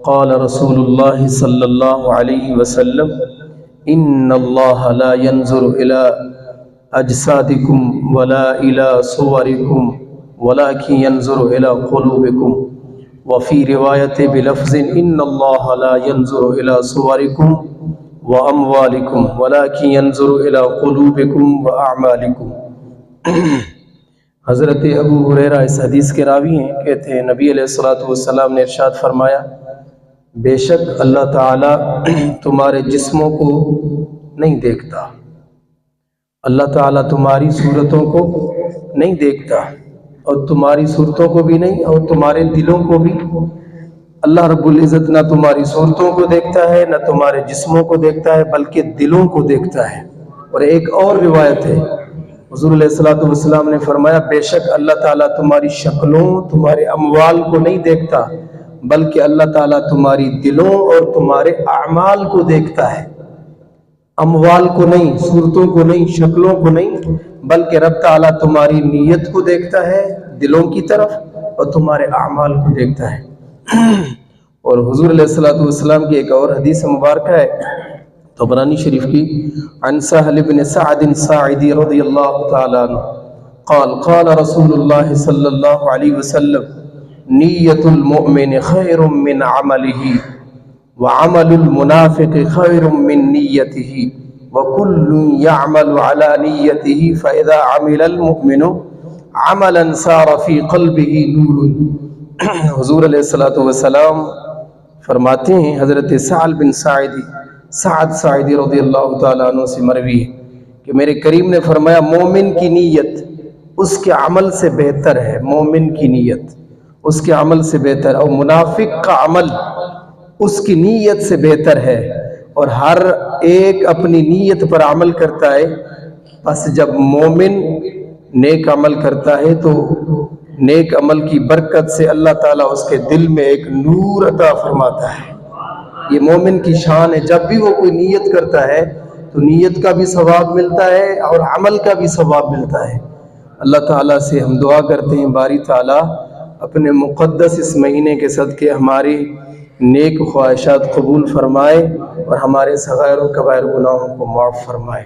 قال رسول الله صلى الله عليه وسلم إن الله لا ينظر إلى أجسادكم ولا إلى صوركم ولكن ينظر إلى قلوبكم وفي رواية بلفظ إن الله لا ينظر إلى صوركم وأموالكم ولكن ينظر إلى قلوبكم وأعمالكم۔ حضرت ابو ہریرہ اس حدیث کے راوی ہیں، کہتے ہیں نبی علیہ الصلوۃ والسلام نے ارشاد فرمایا، بے شک اللہ تعالیٰ تمہارے جسموں کو نہیں دیکھتا، اللہ تعالیٰ تمہاری صورتوں کو نہیں دیکھتا، اور تمہاری صورتوں کو بھی نہیں، اور تمہارے دلوں کو بھی۔ اللہ رب العزت نہ تمہاری صورتوں کو دیکھتا ہے، نہ تمہارے جسموں کو دیکھتا ہے، بلکہ دلوں کو دیکھتا ہے۔ اور ایک اور روایت ہے، حضور علیہ الصلوۃ والسلام نے فرمایا، بے شک اللہ تعالیٰ تمہاری شکلوں، تمہارے اموال کو نہیں دیکھتا، بلکہ اللہ تعالیٰ تمہاری دلوں اور تمہارے اعمال کو دیکھتا ہے۔ اموال کو نہیں، صورتوں کو نہیں، شکلوں کو نہیں، بلکہ رب تعالیٰ تمہاری نیت کو دیکھتا ہے دلوں کی طرف، اور تمہارے اعمال کو دیکھتا ہے۔ اور حضور علیہ الصلوۃ والسلام کی ایک اور حدیث مبارکہ ہے طبرانی شریف کی، عن سہل بن سعد الساعدی رضی اللہ تعالیٰ عنہ قال قال رسول اللہ صلی اللہ علیہ وسلم نیت المؤمن خیر من عملہ وعمل المنافق خیر من نیتہ وکل یعمل علی نیتہ فاذا عمل المؤمن عملا سار فی قلبہ نور۔ حضور علیہ الصلوۃ والسلام فرماتے ہیں، حضرت سہل بن سعد ساعدی رضی اللہ تعالیٰ عنہ سے مروی ہے کہ میرے کریم نے فرمایا، مومن کی نیت اس کے عمل سے بہتر ہے، مومن کی نیت اس کے عمل سے بہتر، اور منافق کا عمل اس کی نیت سے بہتر ہے، اور ہر ایک اپنی نیت پر عمل کرتا ہے۔ بس جب مومن نیک عمل کرتا ہے تو نیک عمل کی برکت سے اللہ تعالیٰ اس کے دل میں ایک نور عطا فرماتا ہے۔ یہ مومن کی شان ہے، جب بھی وہ کوئی نیت کرتا ہے تو نیت کا بھی ثواب ملتا ہے اور عمل کا بھی ثواب ملتا ہے۔ اللہ تعالیٰ سے ہم دعا کرتے ہیں، باری تعالیٰ اپنے مقدس اس مہینے کے صدقے ہماری نیک خواہشات قبول فرمائے اور ہمارے صغائر و کبائر گناہوں کو معاف فرمائے۔